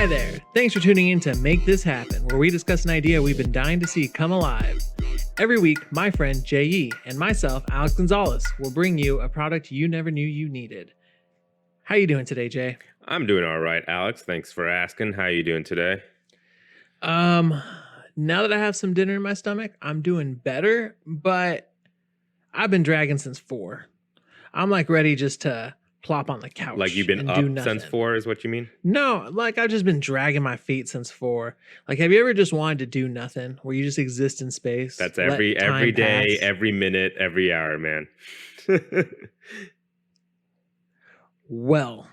Hi there. Thanks for tuning in to Make This Happen, where we discuss an idea we've been dying to see come alive. Every week, my friend J.E. and myself, Alex Gonzalez, will bring you a product you never knew you needed. How you doing today, Jay? I'm doing all right, Alex. Thanks for asking. How you doing today? Now that I have some dinner in my stomach, I'm doing better, but I've been dragging since 4. I'm like ready just to plop on the couch. Like you've been and up do nothing. since 4 is what you mean? No, like I've just been dragging my feet since 4. Like, have you ever just wanted to do nothing, where you just exist in space? That's every day, every minute, every hour, man. Well,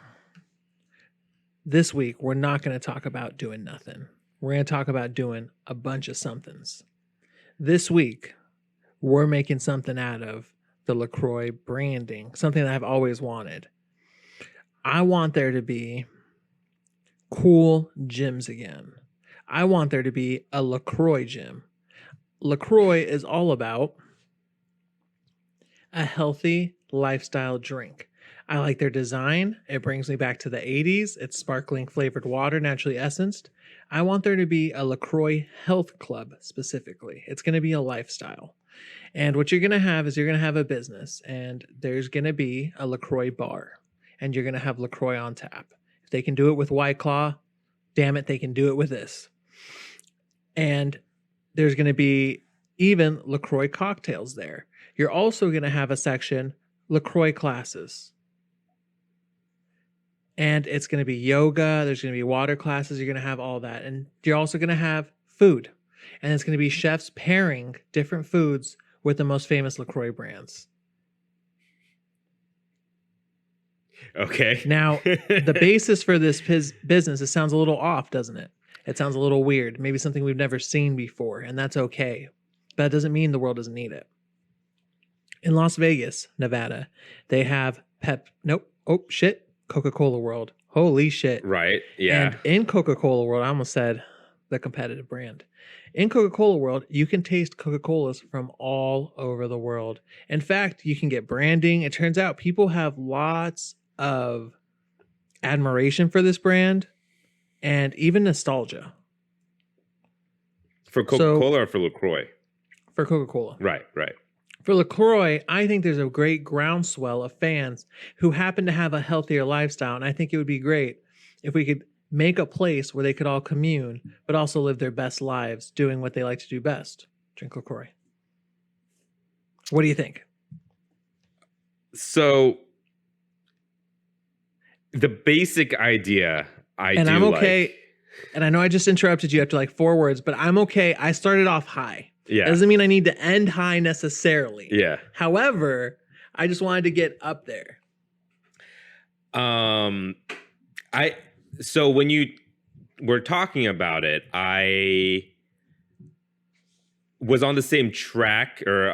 this week we're not going to talk about doing nothing. We're going to talk about doing a bunch of somethings. This week, we're making something out of the LaCroix branding, something that I've always wanted. I want there to be cool gyms again. I want there to be a LaCroix gym. LaCroix is all about a healthy lifestyle drink. I like their design. It brings me back to the 80s. It's sparkling flavored water, naturally essenced. I want there to be a LaCroix health club specifically. It's going to be a lifestyle. And what you're going to have is you're going to have a business, and there's going to be a LaCroix bar, and you're going to have LaCroix on tap. If they can do it with White Claw, damn it, they can do it with this. And there's going to be even LaCroix cocktails there. You're also going to have a section, LaCroix classes. And it's going to be yoga. There's going to be water classes. You're going to have all that. And you're also going to have food. And it's going to be chefs pairing different foods with the most famous LaCroix brands. Okay. Now, the basis for this business, it sounds a little off, doesn't it? It sounds a little weird. Maybe something we've never seen before, and that's okay. But that doesn't mean the world doesn't need it. In Las Vegas, Nevada, they have Coca-Cola World. Holy shit. Right, yeah. And in Coca-Cola World, I almost said the competitive brand. In Coca-Cola World, you can taste Coca-Colas from all over the world. In fact, you can get branding. It turns out people have lots of admiration for this brand and even nostalgia. For Coca-Cola or for LaCroix? For Coca-Cola. Right. For LaCroix, I think there's a great groundswell of fans who happen to have a healthier lifestyle. And I think it would be great if we could make a place where they could all commune, but also live their best lives doing what they like to do best. Drink LaCroix. What do you think? So, the basic idea, I'm okay. And I know I just interrupted you after like 4 words, but I'm okay. I started off high. Yeah. That doesn't mean I need to end high necessarily. Yeah. However, I just wanted to get up there. So when you were talking about it, I was on the same track, or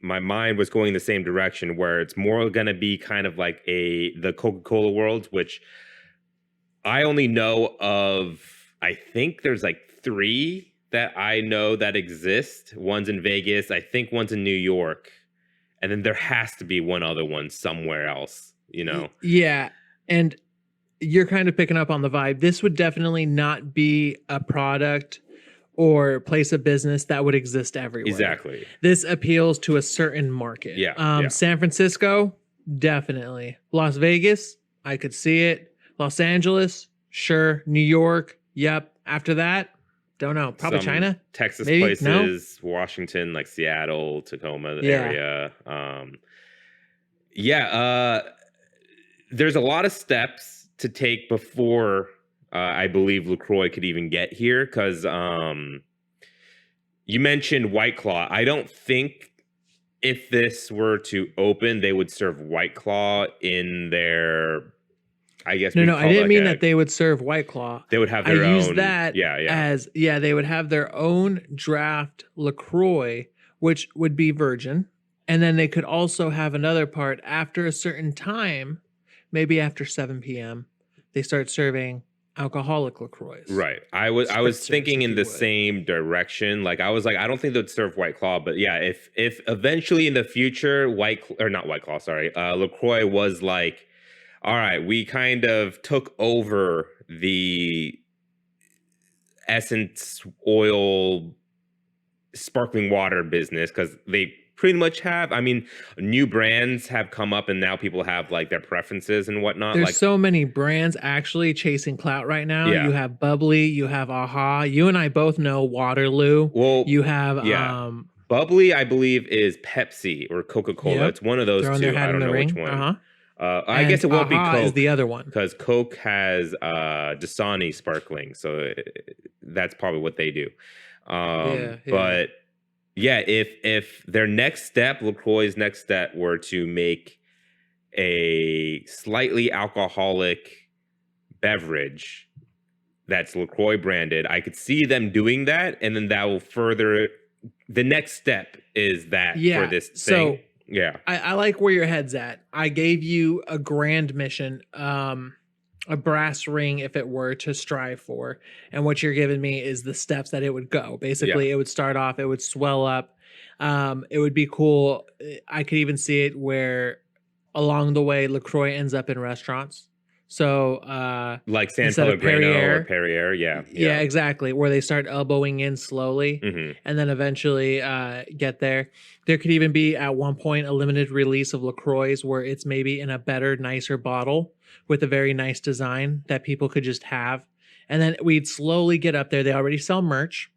my mind was going the same direction, where it's more going to be kind of like the Coca-Cola world, which I only know of. I think there's like 3 that I know that exist. One's in Vegas. I think one's in New York. And then there has to be one other one somewhere else, you know? Yeah. And you're kind of picking up on the vibe. This would definitely not be a product or place of business that would exist everywhere. Exactly. This appeals to a certain market. Yeah. San Francisco, definitely. Las Vegas, I could see it. Los Angeles, sure. New York, yep. After that, don't know. Probably China. Texas maybe? places, No? Washington, like Seattle, Tacoma Yeah. area. There's a lot of steps to take before I believe LaCroix could even get here, because you mentioned White Claw. I don't think if this were to open, they would serve White Claw in their... I guess no, I didn't mean that they would serve White Claw. They would have their own. I use that as they would have their own draft LaCroix, which would be virgin, and then they could also have another part after a certain time, maybe after 7 p.m. They start serving alcoholic LaCroix. Right. I was thinking in the same direction. Like I was like, I don't think they'd serve White Claw, but yeah, if eventually in the future LaCroix was like all right, we kind of took over the essence oil sparkling water business because they pretty much have. I mean, new brands have come up and now people have like their preferences and whatnot. There's Like, so many brands actually chasing clout right now. yeah, You have Bubbly, you have Aha. You and I both know Waterloo. well, You have yeah. Bubbly, I believe, is Pepsi or Coca-Cola. yep, It's one of those throwing their two. hat I in don't the know which ring. one. I guess And it won't be Aha is Coke the other one. because Coke has Dasani sparkling, so that's probably what they do. Yeah, yeah. But yeah, if their next step, LaCroix's next step, were to make a slightly alcoholic beverage that's LaCroix branded, I could see them doing that, and then that will further. The next step is that for Yeah. this So thing. Yeah. I like where your head's at. I gave you a grand mission, a brass ring if it were to strive for. And what you're giving me is the steps that it would go. Basically, it would start off, it would swell up. It would be cool. I could even see it where along the way LaCroix ends up in restaurants. So Like San instead of Pellegrino or Perrier, Perrier. Yeah. yeah, exactly. Where they start elbowing in slowly Hmm. and then eventually get there. There could even be at one point a limited release of LaCroix's where it's maybe in a better, nicer bottle with a very nice design that people could just have. And then we'd slowly get up there. They already sell merch.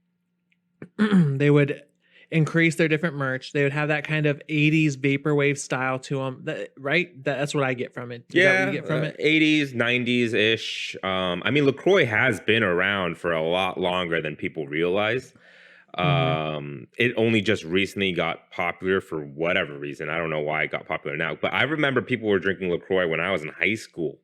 They would increase their different merch. They would have that kind of 80s vaporwave style to them, right? That's what I get from it. Is that what you get from it? 80s, 90s ish. I mean, LaCroix has been around for a lot longer than people realize. It only just recently got popular for whatever reason. I don't know why it got popular now, but I remember people were drinking LaCroix when I was in high school,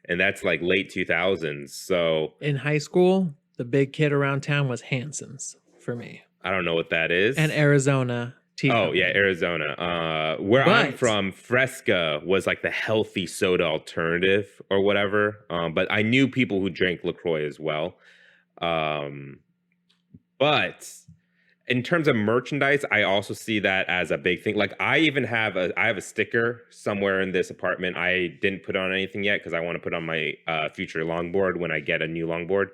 and that's like late 2000s. So In high school, the big kid around town was Hanson's for me. I don't know what that is. And Arizona tea. Oh company. yeah, Arizona. Where I'm But- from, Fresca was like the healthy soda alternative or whatever. But I knew people who drank LaCroix as well. But in terms of merchandise, I also see that as a big thing. Like I even have a sticker somewhere in this apartment. I didn't put on anything yet because I want to put on my future longboard when I get a new longboard.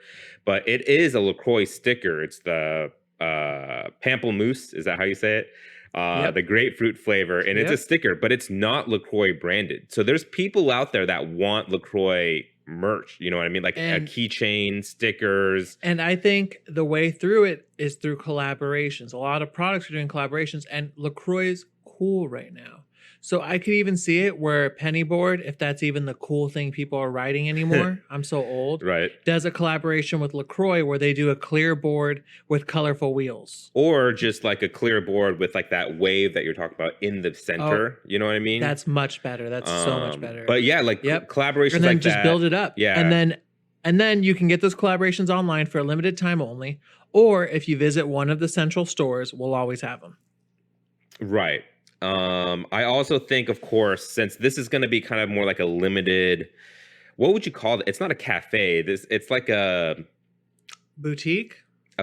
But it is a LaCroix sticker. It's the pamplemousse. Is that how you say it? Yep. The grapefruit flavor, and it's a Yep. sticker, but it's not LaCroix branded. So there's people out there that want LaCroix merch. You know what I mean? Like a And- keychain, stickers. And I think the way through it is through collaborations. A lot of products are doing collaborations, and LaCroix is cool right now. So I could even see it where Penny Board, if that's even the cool thing people are writing anymore, I'm so old, Right. does a collaboration with LaCroix where they do a clear board with colorful wheels. Or just like a clear board with like that wave that you're talking about in the center. You know what I mean? That's much better. That's so much better. But yeah, like Yep. collaborations And then like just that. build it up. Yeah. And then you can get those collaborations online for a limited time only. Or if you visit one of the central stores, we'll always have them. Right. I also think, of course, since this is going to be kind of more like a limited, what would you call it? It's not a cafe. It's like a Boutique?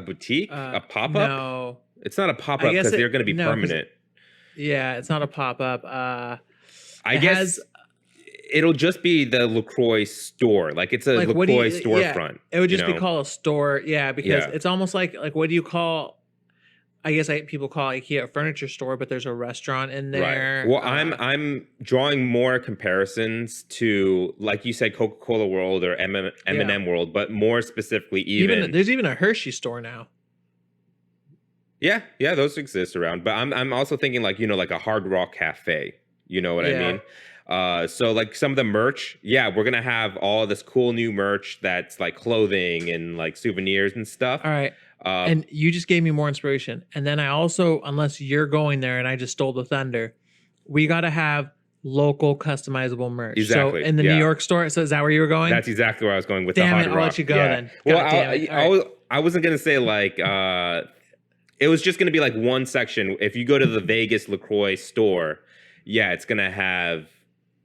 boutique, a pop up. No. It's not a pop I up guess because it- they're going to be no, 'cause permanent. Yeah, it's not a pop up. I it guess has- it'll just be the LaCroix store. Like it's a Like, what do LaCroix you- storefront. It would just you be know? called a store. Yeah, because Yeah. it's almost like what do you call? I guess people call IKEA a furniture store, but there's a restaurant in there. Right. Well, I'm drawing more comparisons to, like you said, Coca-Cola World or M&M World, but more specifically, even there's even a Hershey store now. yeah, those exist around. But I'm also thinking like like a Hard Rock Cafe. You know what I Yeah. mean? So like some of the merch, yeah, we're gonna have all this cool new merch that's like clothing and like souvenirs and stuff. All right. Uh, And you just gave me more inspiration. And then I also, unless you're going there and I just stole the thunder, we got to have local customizable merch. Exactly, So in the yeah. New York store, so is that where you were going? That's exactly where I was going with Damn the it, Hard I'll Rock. let you go yeah. then. Well, God damn it. All right. I wasn't gonna say like it was just gonna be like one section. If you go to the Vegas LaCroix store, yeah, it's gonna have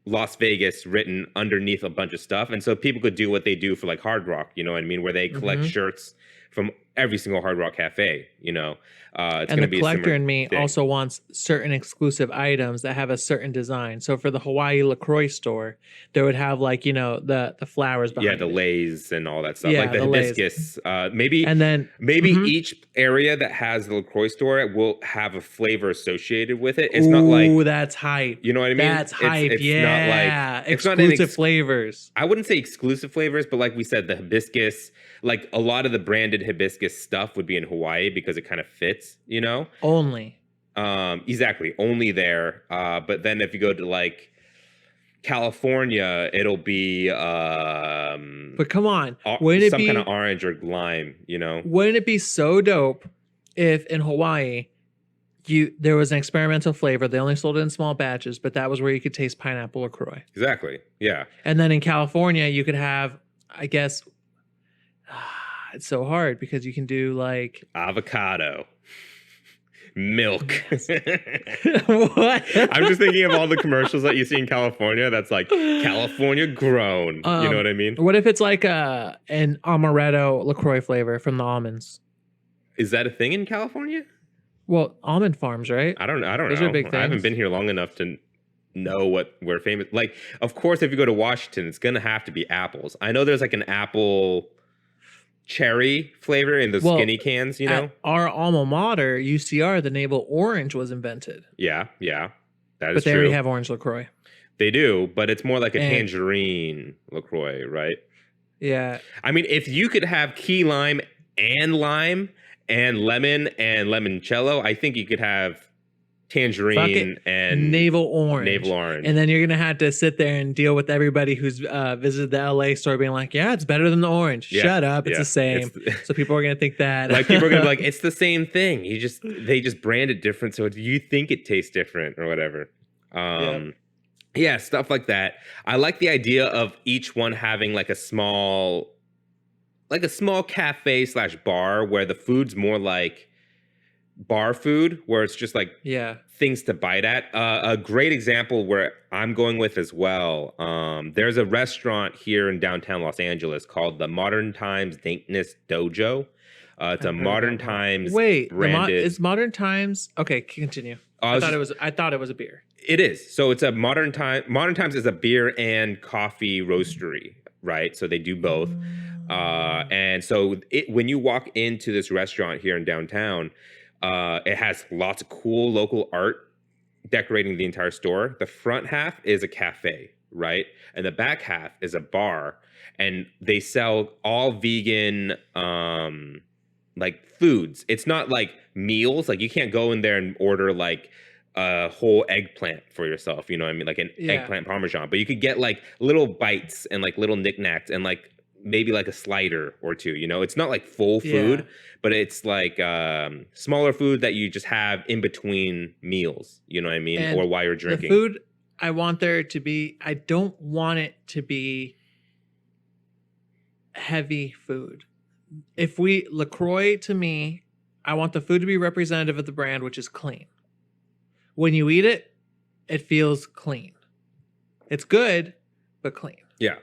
Las Vegas written underneath a bunch of stuff, and so people could do what they do for like Hard Rock. You know what I mean? Where they collect Mhm. shirts from every single Hard Rock Cafe. You know, it's And going the to be a collector similar in me thing. also wants certain exclusive items that have a certain design. So for the Hawaii LaCroix store, they would have like, the flowers Yeah, behind the it. lays and all that stuff, like Yeah, the the lays. hibiscus. Maybe And then maybe each area that has the LaCroix store will have a flavor associated with it. It's not ooh, like, that's hype. you know what I mean? That's hype. It's not like Yeah. it's not an Exclusive flavors. I wouldn't say exclusive flavors, but like we said, the hibiscus, like a lot of the branded hibiscus stuff would be in Hawaii because it kind of fits, you know? Only. Exactly, only there. But then if you go to like California, it'll be But come on. Wouldn't it some kind be of orange or lime, you know? wouldn't it be so dope if in Hawaii there was an experimental flavor. They only sold it in small batches, but that was where you could taste pineapple LaCroix. Exactly. Yeah. And then in California, you could have, I guess, it's so hard because you can do like Avocado. Milk. what? I'm just thinking of all the commercials that you see in California that's like California grown. You know what I mean? What if it's like an amaretto LaCroix flavor from the almonds? Is that a thing in California? Well, almond farms, right? I don't know. Those are big I haven't things. been here long enough to know what we're famous. Like, of course, if you go to Washington, it's gonna have to be apples. I know there's like an apple cherry flavor in the skinny cans, you know? At our alma mater, UCR, the navel orange was invented. Yeah, that is true. But they already have orange LaCroix. They do, but it's more like a tangerine LaCroix, right? Yeah. I mean, if you could have key lime and limoncello, I think you could have tangerine and navel orange. And then you're gonna have to sit there and deal with everybody who's visited the LA store being like, yeah, it's better than the orange. Yeah, Shut up, it's the same. So people are gonna think that. Like people are gonna be like, it's the same thing. They just brand it different, so you think it tastes different or whatever. Yeah, stuff like that. I like the idea of each one having like a small cafe / bar where the food's more like bar food, where it's just like things to bite at. A great example where I'm going with as well. There's a restaurant here in downtown Los Angeles called the Modern Times Dankness Dojo. It's a Modern Times branded. Is Modern Times okay? Continue. I thought it was a beer. It is. So it's a Modern Times is a beer and coffee roastery, right? So they do both. And so when you walk into this restaurant here in downtown, it has lots of cool local art decorating the entire store. The front half is a cafe, right? And the back half is a bar. And they sell all vegan like foods. It's not like meals. Like you can't go in there and order like a whole eggplant for yourself. You know what I mean? Like an eggplant parmesan. But you could get like little bites and like little knickknacks and like maybe like a slider or two, you know? It's not like full food, but it's like smaller food that you just have in between meals, you know what I mean? And or while you're drinking. The food I want there to be, I don't want it to be heavy food. If LaCroix, to me, I want the food to be representative of the brand, which is clean. When you eat it, it feels clean. It's good, but clean. Yeah.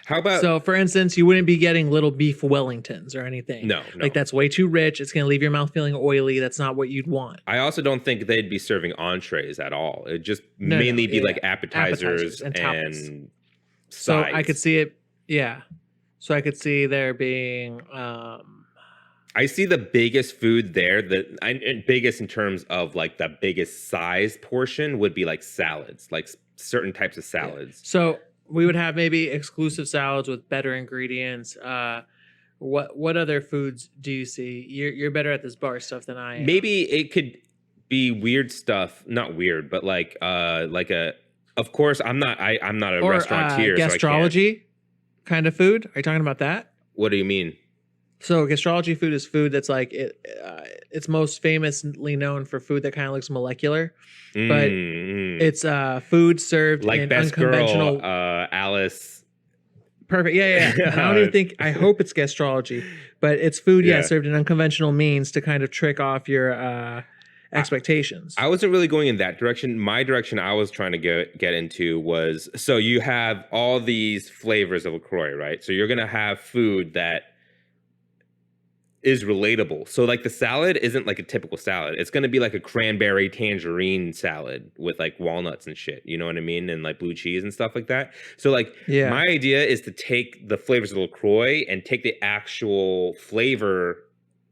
How about... So, for instance, you wouldn't be getting little beef Wellingtons or anything. No. Like, that's way too rich. It's going to leave your mouth feeling oily. That's not what you'd want. I also don't think they'd be serving entrees at all. It'd just mainly be like appetizers and sides. So I could see it, So I could see there being... I see the biggest food there, and biggest in terms of like the biggest size portion would be like salads, like certain types of salads. So we would have maybe exclusive salads with better ingredients. What other foods do you see? You're better at this bar stuff than I am. Maybe it could be weird stuff, not weird, but like a. Of course, I'm not a restaurateur. Gastrology kind of food. Are you talking about that? What do you mean? So gastrology food is food that's like it's most famously known for food that kind of looks molecular, but it's food served like in Best unconventional. Girl, Alice. Perfect. Yeah. I don't even think. I hope it's gastrology, but it's food. Served in unconventional means to kind of trick off your expectations. I wasn't really going in that direction. My direction I was trying to get into was, so you have all these flavors of LaCroix, right? So you're gonna have food that is relatable. So like the salad isn't like a typical salad. It's going to be like a cranberry tangerine salad with like walnuts and shit. You know what I mean? And like blue cheese and stuff like that. So like Yeah. my idea is to take the flavors of LaCroix and take the actual flavor,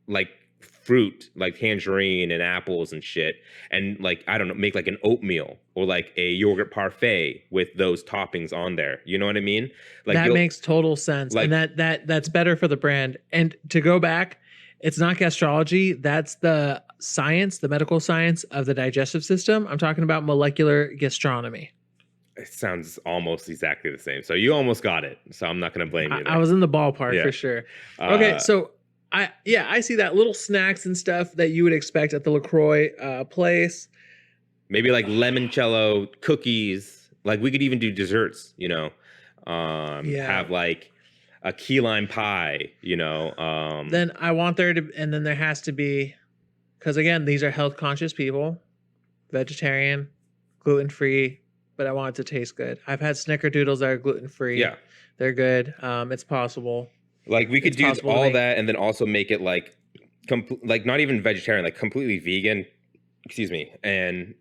like fruit, like tangerine and apples and shit, and like I don't know, make like an oatmeal or like a yogurt parfait with those toppings on there. You know what I mean? Like That you'll makes total sense. And like that's better for the brand. And to go back, it's not gastrology, that's the science, the medical science of the digestive system. I'm talking about molecular gastronomy. it sounds almost exactly the same. So you almost got it. So I'm not going to blame you I there. was in the ballpark Yeah. for sure. Okay, Uh, so I see that little snacks and stuff that you would expect at the LaCroix place. maybe like limoncello cookies. Like we could even do desserts, you know. Yeah. Have like a key lime pie, you know. Then I want there to, and then there has to be, because again, these are health conscious people, vegetarian, gluten free, but I want it to taste good. I've had snickerdoodles that are gluten free. yeah. They're good. It's possible. Like we could It's do possible to all make. that and then also make it like like not even vegetarian, like completely vegan. Excuse me. And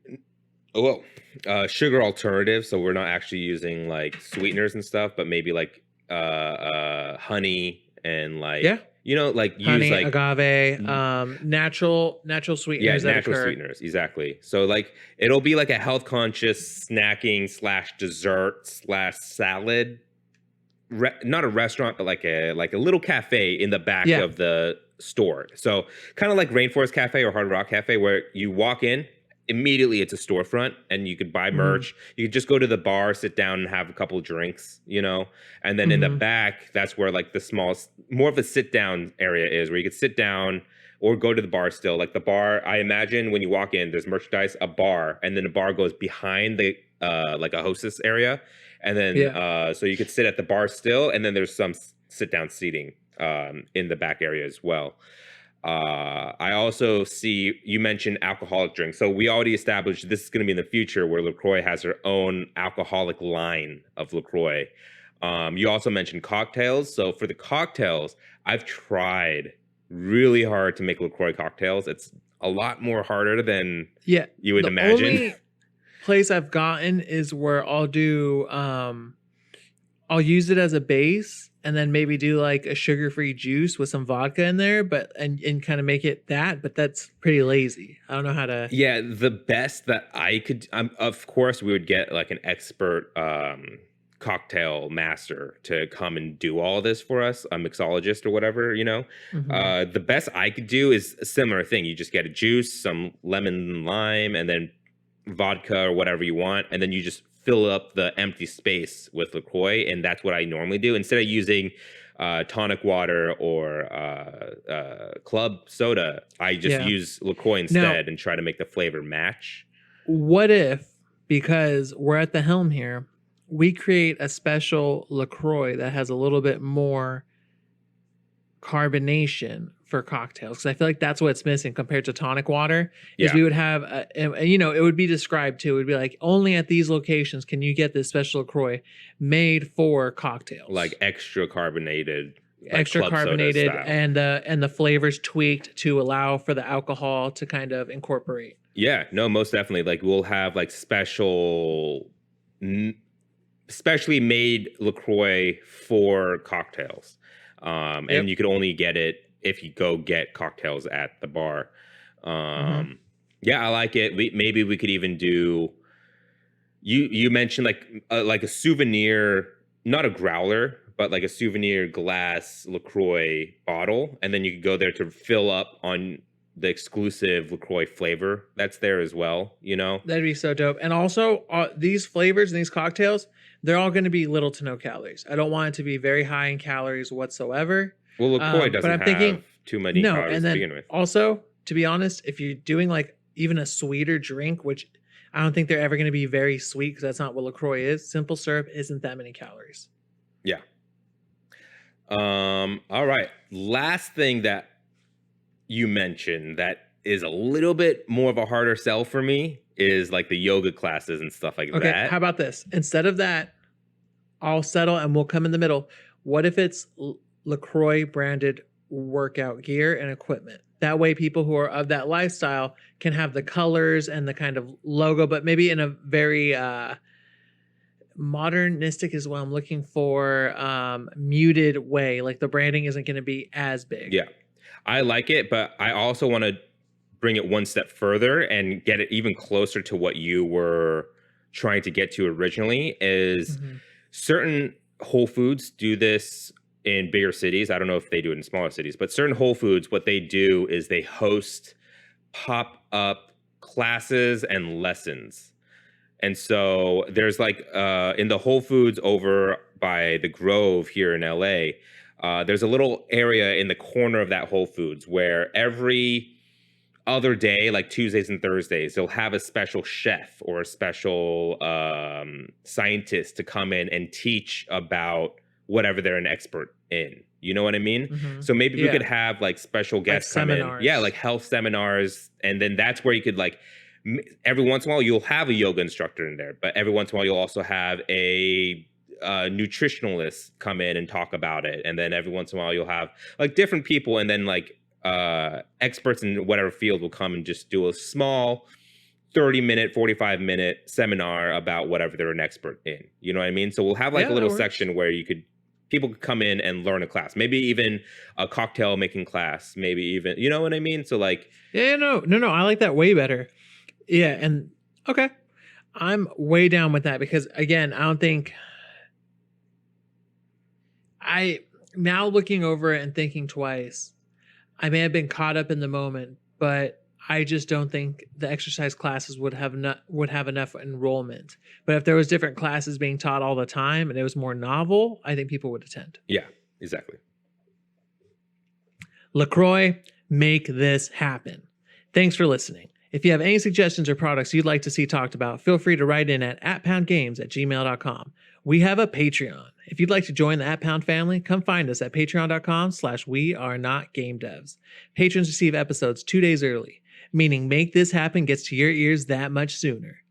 sugar alternative, so we're not actually using like sweeteners and stuff, but maybe like honey and like Yeah. you know, like Honey, use like agave, natural sweeteners that natural occur. sweeteners, exactly. So like it'll be like a health conscious snacking / dessert / salad, not a restaurant, but like a little cafe in the back Yeah. of the store. So kind of like Rainforest Cafe or Hard Rock Cafe, where you walk in, immediately it's a storefront and you could buy merch. You could just go to the bar, sit down and have a couple drinks, you know. And then in the back, that's where like the small, more of a sit down area is, where you could sit down or go to the bar still. Like the bar, I imagine when you walk in, there's merchandise, a bar, and then the bar goes behind the like a hostess area. And then so you could sit at the bar still, and then there's some sit down seating in the back area as well. I also see you mentioned alcoholic drinks. So we already established this is going to be in the future, where LaCroix has their own alcoholic line of LaCroix. You also mentioned cocktails. So for the cocktails, I've tried really hard to make LaCroix cocktails. It's a lot more harder than you would imagine. Only place I've gotten is where I'll do I'll use it as a base and then maybe do like a sugar-free juice with some vodka in there, but and kind of make it that, but that's pretty lazy. I don't know how to. Yeah, the best that I could, of course, we would get like an expert cocktail master to come and do all this for us, a mixologist or whatever, you know. The best I could do is a similar thing. You just get a juice, some lemon and lime, and then vodka or whatever you want, and then you just fill up the empty space with LaCroix, and that's what I normally do. Instead of using tonic water or club soda, I just use LaCroix instead and try to make the flavor match. What if, because we're at the helm here, we create a special LaCroix that has a little bit more carbonation for cocktails? Because I feel like that's what's missing compared to tonic water. Is we would have you know, it would be described too. It would be like, only at these locations can you get this special LaCroix made for cocktails, like extra carbonated, like extra carbonated, and the flavors tweaked to allow for the alcohol to kind of incorporate. Yeah, no, most definitely. Like we'll have like specially made LaCroix for cocktails. And you could only get it if you go get cocktails at the bar. Yeah, I like it. Maybe we could even do. You mentioned like a souvenir, not a growler, but like a souvenir glass LaCroix bottle, and then you could go there to fill up on the exclusive LaCroix flavor that's there as well. You know, that'd be so dope. And also, these flavors and these cocktails, they're all going to be little to no calories. I don't want it to be very high in calories whatsoever. Well, LaCroix doesn't have too many calories and then to begin with. Also, to be honest, if you're doing like even a sweeter drink, which I don't think they're ever going to be very sweet because that's not what LaCroix is. Simple syrup isn't that many calories. Yeah. All right. Last thing that you mentioned that is a little bit more of a harder sell for me is like the yoga classes and stuff like that. Okay, how about this? Instead of that, I'll settle and we'll come in the middle. What if it's LaCroix branded workout gear and equipment. That way, people who are of that lifestyle can have the colors and the kind of logo, but maybe in a very modernistic is what I'm looking for, muted way. Like the branding isn't going to be as big. Yeah, I like it, but I also want to bring it one step further and get it even closer to what you were trying to get to originally. Is certain Whole Foods do this in bigger cities. I don't know if they do it in smaller cities, but certain Whole Foods, what they do is they host pop-up classes and lessons. And so there's like in the Whole Foods over by the Grove here in LA, there's a little area in the corner of that Whole Foods where every other day, like Tuesdays and Thursdays, they'll have a special chef or a special scientist to come in and teach about whatever they're an expert in. You know what I mean? So maybe we could have like special guests come in. Yeah, like health seminars. And then that's where you could like, every once in a while you'll have a yoga instructor in there, but every once in a while you'll also have a nutritionalist come in and talk about it. And then every once in a while you'll have like different people, and then like experts in whatever field will come and just do a small 30-minute, 45-minute seminar about whatever they're an expert in. You know what I mean? So we'll have like a little section where people could come in and learn a class, maybe even a cocktail making class, maybe even, you know what I mean? So like, no, I like that way better. Yeah. And okay, I'm way down with that, because again, I don't think now looking over it and thinking twice, I may have been caught up in the moment, but I just don't think the exercise classes would have enough enrollment. But if there was different classes being taught all the time and it was more novel, I think people would attend. Yeah, exactly. LaCroix, make this happen. Thanks for listening. If you have any suggestions or products you'd like to see talked about, feel free to write in at @poundgames@gmail.com. We have a Patreon. If you'd like to join the @Pound family, come find us at patreon.com/wearenotgamedevs. Patrons receive episodes 2 days early, meaning Make This Happen gets to your ears that much sooner.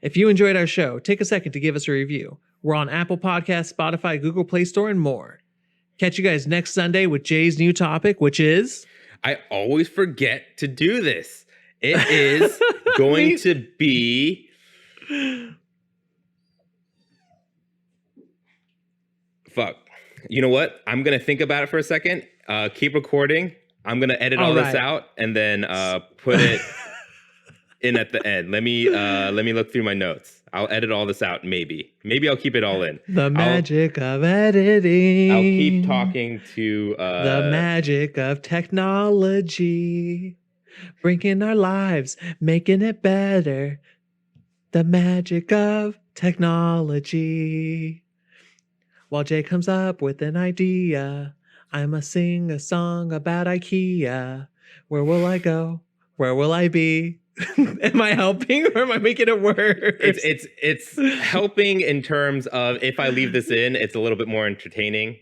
If you enjoyed our show, take a second to give us a review. We're on Apple Podcasts, Spotify, Google Play Store, and more. Catch you guys next Sunday with Jay's new topic, which is... I always forget to do this. It is going to be... Fuck. You know what? I'm going to think about it for a second. Keep recording. I'm going to edit all this out and then put it in at the end. Let me look through my notes. I'll edit all this out, maybe. Maybe I'll keep it all in. The magic of editing. I'll keep talking to... the magic of technology. Bringing our lives, making it better. The magic of technology. While Jay comes up with an idea, I must sing a song about IKEA. Where will I go? Where will I be? Am I helping or am I making it worse? It's helping in terms of if I leave this in, it's a little bit more entertaining,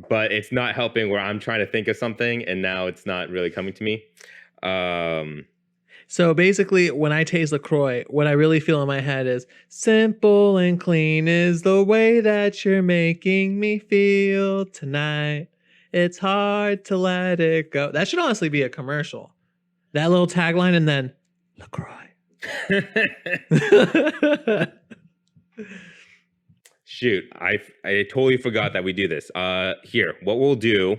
but it's not helping where I'm trying to think of something and now it's not really coming to me. So basically, when I taste LaCroix, what I really feel in my head is simple and clean is the way that you're making me feel tonight. It's hard to let it go. That should honestly be a commercial. That little tagline and then LaCroix. Shoot, I totally forgot that we do this. Here, what we'll do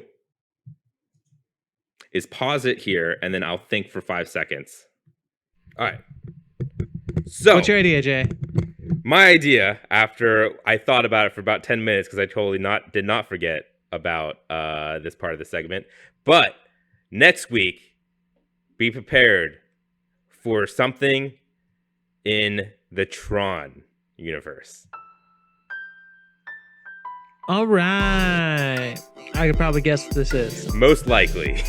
is pause it here and then I'll think for 5 seconds. All right. So, what's your idea, Jay? My idea, after I thought about it for about 10 minutes, because I totally did not forget about this part of the segment. But next week, be prepared for something in the Tron universe. All right. I could probably guess what this is. Most likely.